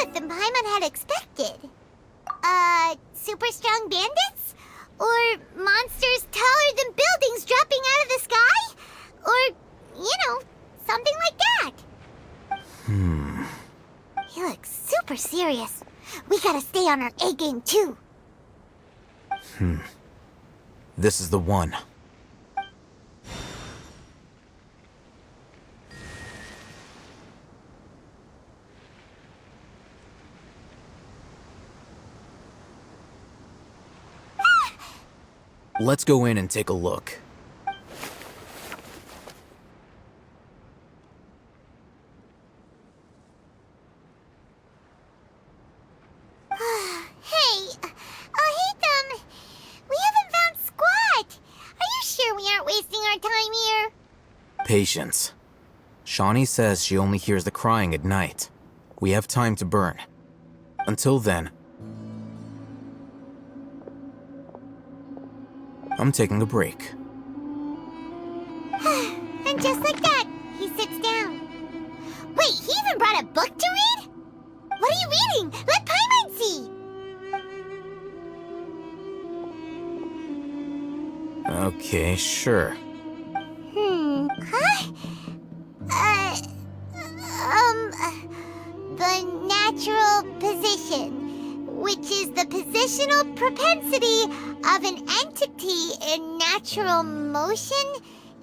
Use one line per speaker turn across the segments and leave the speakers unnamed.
behemoth than Paimon had expected. Super strong bandits? Or monsters taller than buildings dropping out of the sky? Or, something like that. He looks super serious. We gotta stay on our A game too.
This is the one. Let's go in and take a look. Patience. Shawnee says she only hears the crying at night. We have time to burn. Until then, I'm taking a break.
And just like that, he sits down. Wait, he even brought a book to read? What are you reading? Let Paimon see!
Okay, sure.
The natural position, which is the positional propensity of an entity in natural motion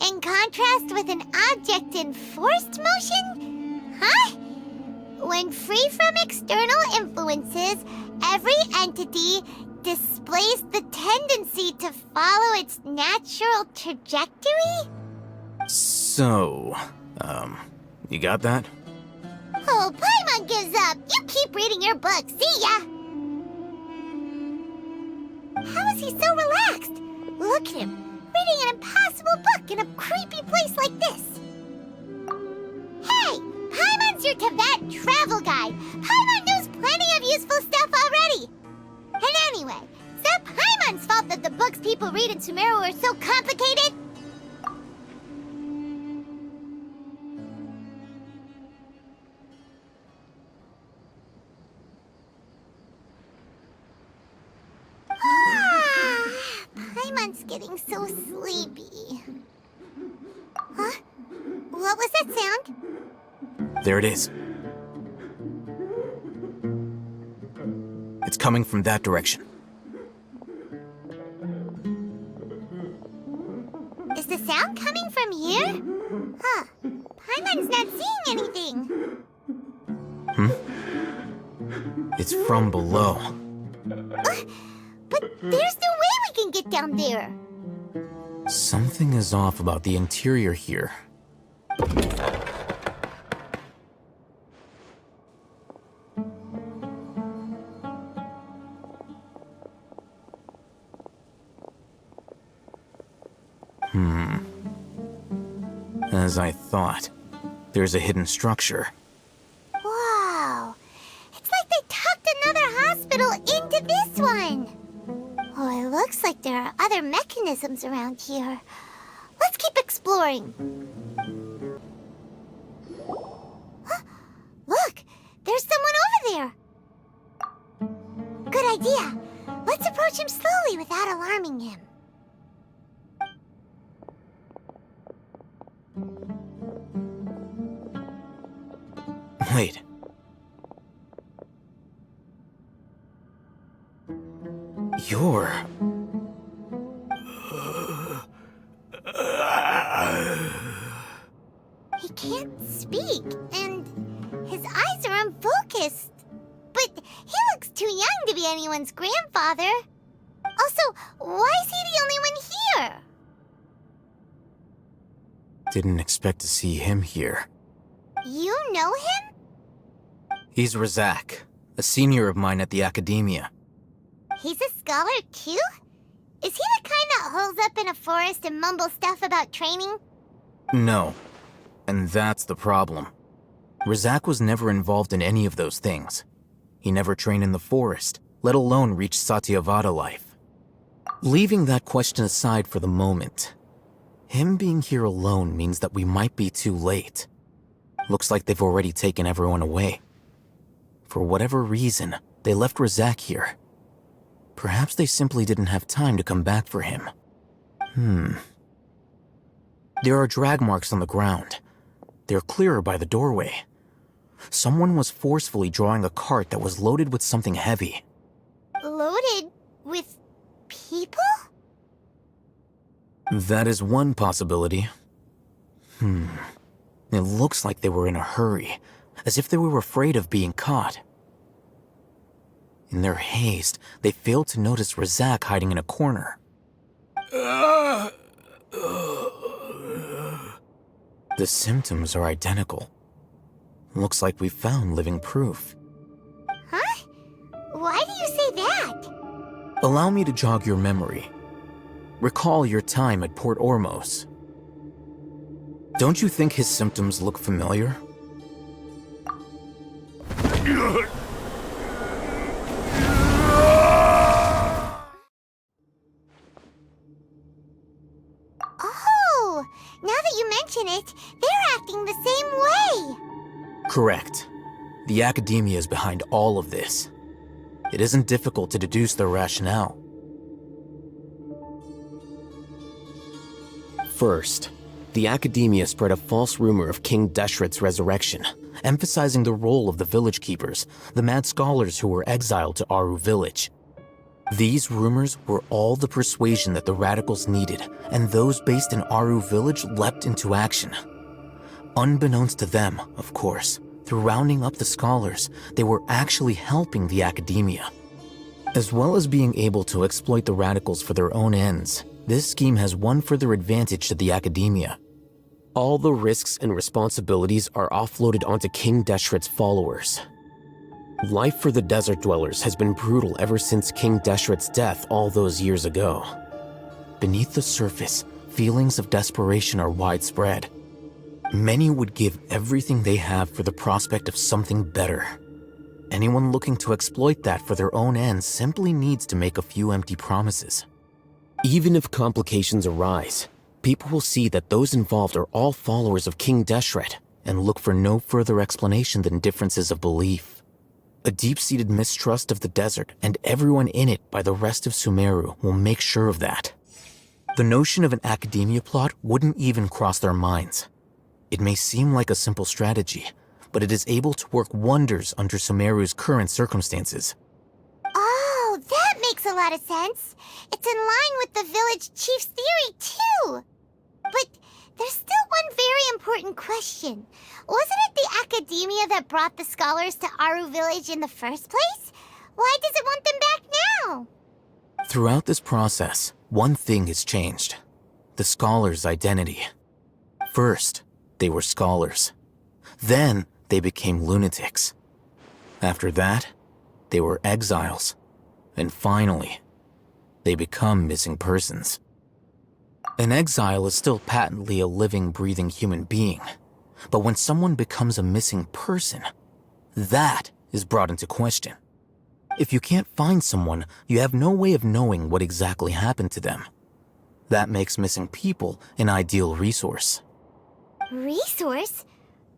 in contrast with an object in forced motion? Huh? When free from external influences, every entity displays the tendency to follow its natural trajectory?
So, you got that?
Oh, Paimon gives up! You keep reading your book, see ya! How is he so relaxed? Look at him, reading an impossible book in a creepy place like this. Hey! Paimon's your Tibet travel guide! Paimon knows plenty of useful stuff already! And anyway, is that Paimon's fault that the books people read in Sumeru are so complicated? Paimon's getting so sleepy. Huh? What was that sound?
There it is. It's coming from that direction.
Is the sound coming from here? Huh. Paimon's not seeing anything.
It's from below.
But there's no way we can get down there.
Something is off about the interior here. As I thought, there's a hidden structure.
Wow. It's like they tucked another hospital into this one. Oh, it looks like there are other mechanisms around here. Let's keep exploring. Huh? Look, there's someone over there. Good idea. Let's approach him slowly without alarming him.
Wait. You're...
He can't speak, and his eyes are unfocused. But he looks too young to be anyone's grandfather. Also, why is he the only one here?
Didn't expect to see him here.
You know him?
He's Razak, a senior of mine at the academia.
He's a scholar too? Is he the kind that holes up in a forest and mumbles stuff about training?
No. And that's the problem. Razak was never involved in any of those things. He never trained in the forest, let alone reach Satyavada life. Leaving that question aside for the moment, him being here alone means that we might be too late. Looks like they've already taken everyone away. For whatever reason, they left Razak here. Perhaps they simply didn't have time to come back for him. There are drag marks on the ground. They're clearer by the doorway. Someone was forcefully drawing a cart that was loaded with something heavy.
Loaded with people?
That is one possibility. It looks like they were in a hurry, as if they were afraid of being caught. In their haste, they failed to notice Razak hiding in a corner. The symptoms are identical. Looks like we found living proof.
Huh? Why do you say that?
Allow me to jog your memory. Recall your time at Port Ormos. Don't you think his symptoms look familiar?
Oh, now that you mention it, they're acting the same way.
Correct. The academia is behind all of this. It isn't difficult to deduce their rationale. First, the academia spread a false rumor of King Deshret's resurrection, emphasizing the role of the village keepers, the mad scholars who were exiled to Aru village. These rumors were all the persuasion that the radicals needed, and those based in Aru village leapt into action. Unbeknownst to them, of course, through rounding up the scholars, they were actually helping the academia. As well as being able to exploit the radicals for their own ends, this scheme has one further advantage to the academia. All the risks and responsibilities are offloaded onto King Deshret's followers. Life for the desert dwellers has been brutal ever since King Deshret's death all those years ago. Beneath the surface, feelings of desperation are widespread. Many would give everything they have for the prospect of something better. Anyone looking to exploit that for their own ends simply needs to make a few empty promises. Even if complications arise, people will see that those involved are all followers of King Deshret and look for no further explanation than differences of belief. A deep-seated mistrust of the desert and everyone in it by the rest of Sumeru will make sure of that. The notion of an academia plot wouldn't even cross their minds. It may seem like a simple strategy, but it is able to work wonders under Sumeru's current circumstances.
Oh, that makes a lot of sense. It's in line with the village chief's theory, too. But there's still one very important question. Wasn't it the academia that brought the scholars to Aru village in the first place? Why does it want them back now?
Throughout this process, one thing has changed. The scholars' identity. First, they were scholars. Then, they became lunatics. After that, they were exiles. And finally, they become missing persons. An exile is still patently a living, breathing human being. But when someone becomes a missing person, that is brought into question. If you can't find someone, you have no way of knowing what exactly happened to them. That makes missing people an ideal resource.
Resource?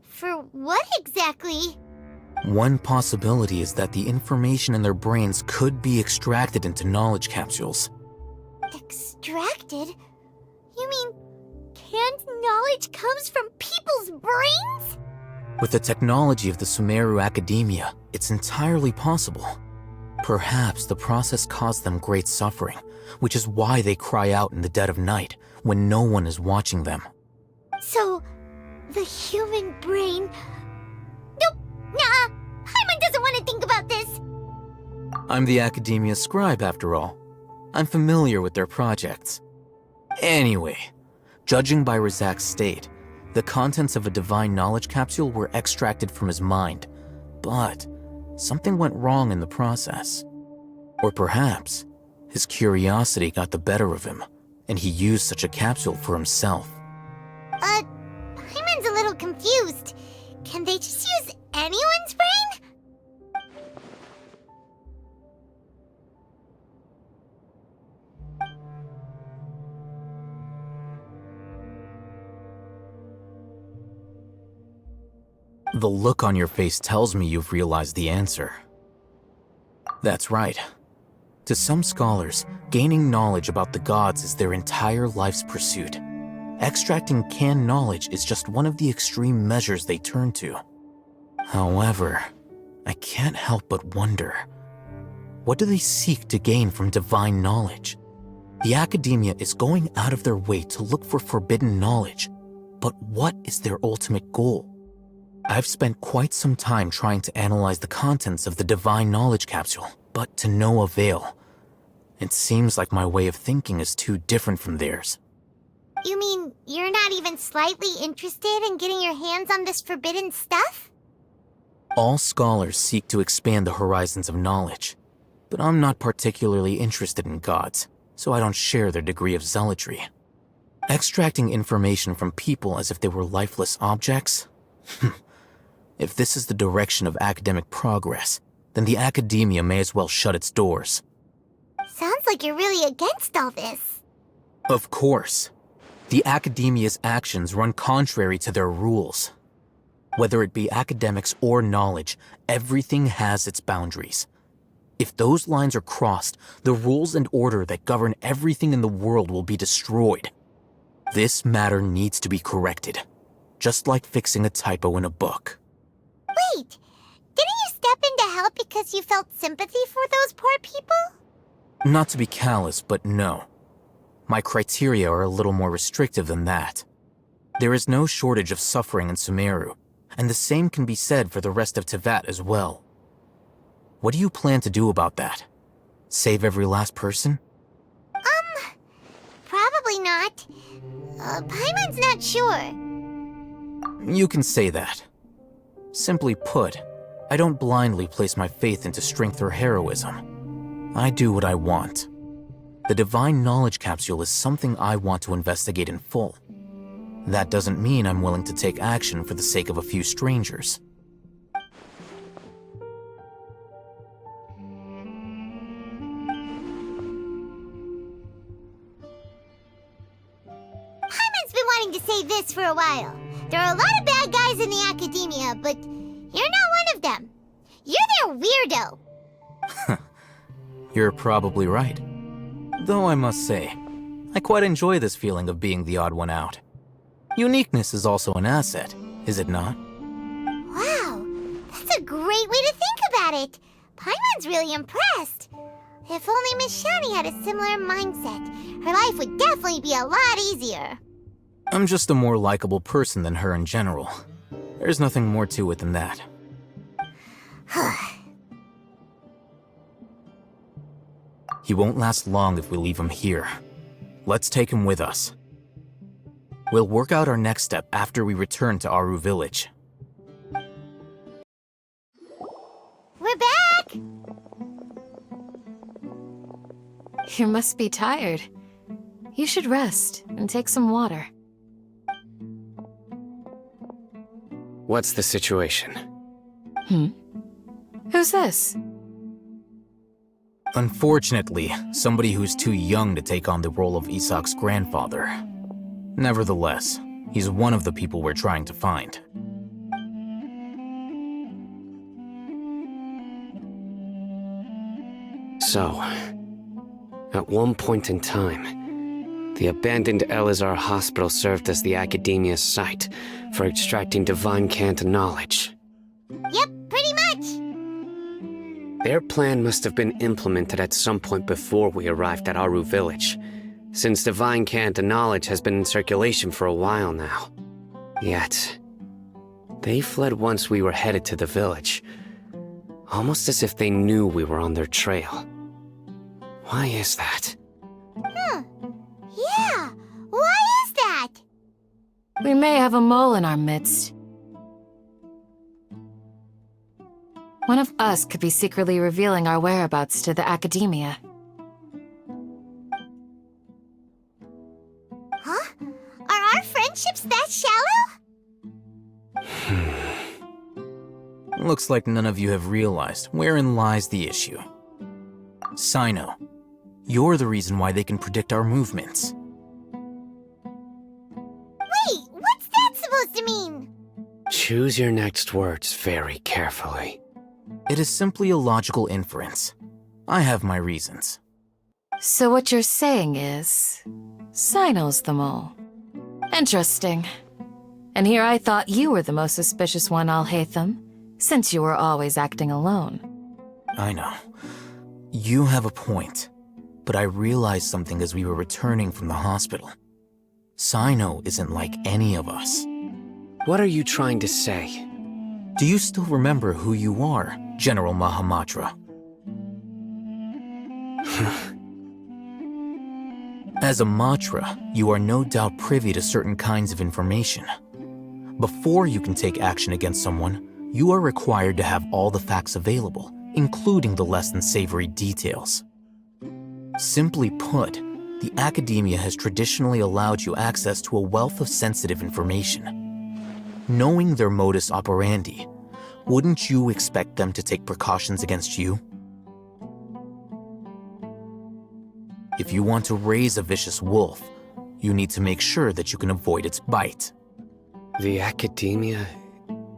For what exactly?
One possibility is that the information in their brains could be extracted into knowledge capsules.
Extracted? You mean canned knowledge comes from people's brains?
With the technology of the Sumeru Academia, it's entirely possible. Perhaps the process caused them great suffering, which is why they cry out in the dead of night when no one is watching them.
So, the human brain... Nope, nah, Hyman doesn't want to think about this.
I'm the Academia scribe, after all. I'm familiar with their projects. Anyway, judging by Razak's state, the contents of a divine knowledge capsule were extracted from his mind, but something went wrong in the process. Or perhaps his curiosity got the better of him, and he used such a capsule for himself.
Hyman's a little confused. Can they just use anyone's brain?
The look on your face tells me you've realized the answer. That's right. To some scholars, gaining knowledge about the gods is their entire life's pursuit. Extracting canned knowledge is just one of the extreme measures they turn to. However, I can't help but wonder, what do they seek to gain from divine knowledge? The academia is going out of their way to look for forbidden knowledge, but what is their ultimate goal? I've spent quite some time trying to analyze the contents of the divine knowledge capsule, but to no avail. It seems like my way of thinking is too different from theirs.
You mean you're not even slightly interested in getting your hands on this forbidden stuff?
All scholars seek to expand the horizons of knowledge, but I'm not particularly interested in gods, so I don't share their degree of zealotry. Extracting information from people as if they were lifeless objects? If this is the direction of academic progress, then the academia may as well shut its doors.
Sounds like you're really against all this.
Of course. The academia's actions run contrary to their rules. Whether it be academics or knowledge, everything has its boundaries. If those lines are crossed, the rules and order that govern everything in the world will be destroyed. This matter needs to be corrected, just like fixing a typo in a book.
Wait, didn't you step in to help because you felt sympathy for those poor people?
Not to be callous, but no. My criteria are a little more restrictive than that. There is no shortage of suffering in Sumeru, and the same can be said for the rest of Teyvat as well. What do you plan to do about that? Save every last person?
Probably not. Paimon's not sure.
You can say that. Simply put, I don't blindly place my faith into strength or heroism. I do what I want. The divine knowledge capsule is something I want to investigate in full. That doesn't mean I'm willing to take action for the sake of a few strangers.
Paimon's been wanting to say this for a while. There are a lot of bad guys in the academia, but you're not one of them. You're their weirdo.
You're probably right. Though I must say, I quite enjoy this feeling of being the odd one out. Uniqueness is also an asset, is it not?
Wow, that's a great way to think about it. Paimon's really impressed. If only Miss Shani had a similar mindset, her life would definitely be a lot easier.
I'm just a more likable person than her in general. There's nothing more to it than that. He won't last long if we leave him here. Let's take him with us. We'll work out our next step after we return to Aru Village.
We're back!
You must be tired. You should rest and take some water.
What's the situation?
Who's this?
Unfortunately, somebody who's too young to take on the role of Isak's grandfather. Nevertheless, he's one of the people we're trying to find.
So, at one point in time, the abandoned Elazar Hospital served as the academia's site for extracting divine cant knowledge.
Yep, pretty much.
Their plan must have been implemented at some point before we arrived at Aru Village, since divine cant knowledge has been in circulation for a while now. Yet, they fled once we were headed to the village, almost as if they knew we were on their trail. Why is that?
Yeah, why is that?
We may have a mole in our midst. One of us could be secretly revealing our whereabouts to the academia.
Huh? Are our friendships that shallow?
Looks like none of you have realized wherein lies the issue. Sino, you're the reason why they can predict our movements.
Wait, what's that supposed to mean?
Choose your next words very carefully.
It is simply a logical inference. I have my reasons.
So what you're saying is, Sino's the mole. Interesting. And here I thought you were the most suspicious one, Alhaitham, since you were always acting alone.
I know. You have a point. But I realized something as we were returning from the hospital. Sino isn't like any of us.
What are you trying to say?
Do you still remember who you are, General Mahamatra? As a Matra, you are no doubt privy to certain kinds of information. Before you can take action against someone, you are required to have all the facts available, including the less than savory details. Simply put, the academia has traditionally allowed you access to a wealth of sensitive information. Knowing their modus operandi, wouldn't you expect them to take precautions against you? If you want to raise a vicious wolf, you need to make sure that you can avoid its bite.
The academia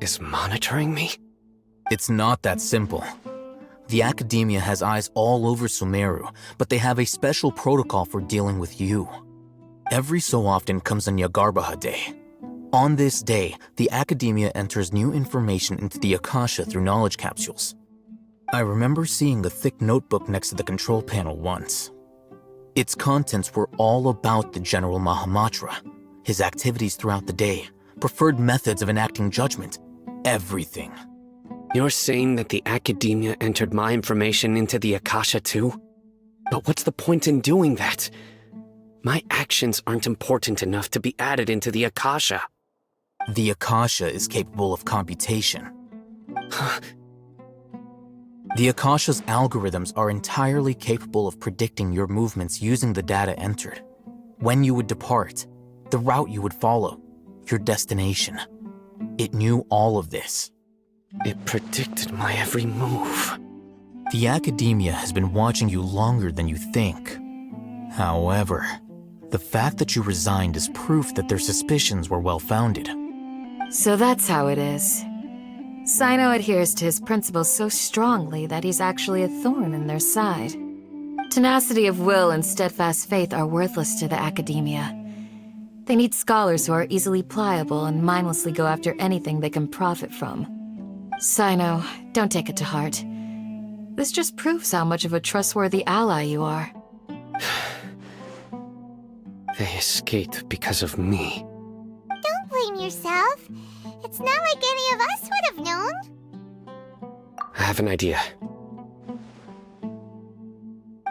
is monitoring me?
It's not that simple. The academia has eyes all over Sumeru, but they have a special protocol for dealing with you. Every so often comes a Nyagarbaha Day. On this day, the academia enters new information into the Akasha through knowledge capsules. I remember seeing a thick notebook next to the control panel once. Its contents were all about the General Mahamatra, his activities throughout the day, preferred methods of enacting judgment, everything.
You're saying that the academia entered my information into the Akasha too? But what's the point in doing that? My actions aren't important enough to be added into the Akasha.
The Akasha is capable of computation. The Akasha's algorithms are entirely capable of predicting your movements using the data entered. When you would depart, the route you would follow, your destination. It knew all of this.
It predicted my every move.
The academia has been watching you longer than you think. However, the fact that you resigned is proof that their suspicions were well-founded.
So that's how it is. Sino adheres to his principles so strongly that he's actually a thorn in their side. Tenacity of will and steadfast faith are worthless to the academia. They need scholars who are easily pliable and mindlessly go after anything they can profit from. Sino, don't take it to heart. This just proves how much of a trustworthy ally you are.
They escaped because of me.
Don't blame yourself. It's not like any of us would have known.
I have an idea.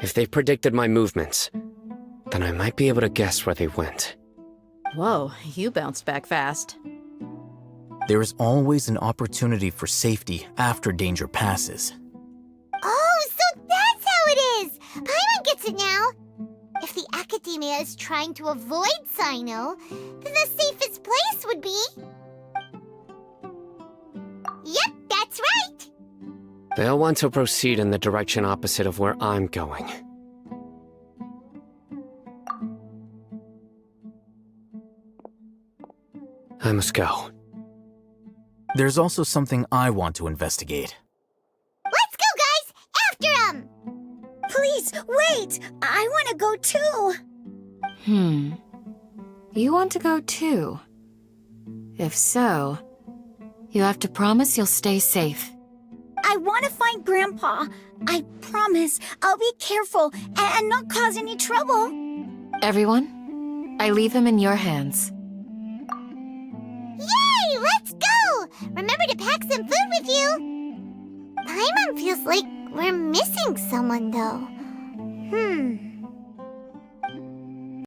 If they predicted my movements, then I might be able to guess where they went.
Whoa, you bounced back fast.
There is always an opportunity for safety after danger passes.
Oh, so that's how it is! Paimon gets it now! If the academia is trying to avoid Sino, then the safest place would be... Yep, that's right!
They'll want to proceed in the direction opposite of where I'm going. I must go.
There's also something I want to investigate.
Let's go, guys! After him!
Please, wait! I want to go too!
You want to go too? If so, you have to promise you'll stay safe.
I want to find Grandpa. I promise I'll be careful and not cause any trouble.
Everyone, I leave him in your hands.
Yay! Let's go! Remember to pack some food with you! Paimon feels like we're missing someone, though.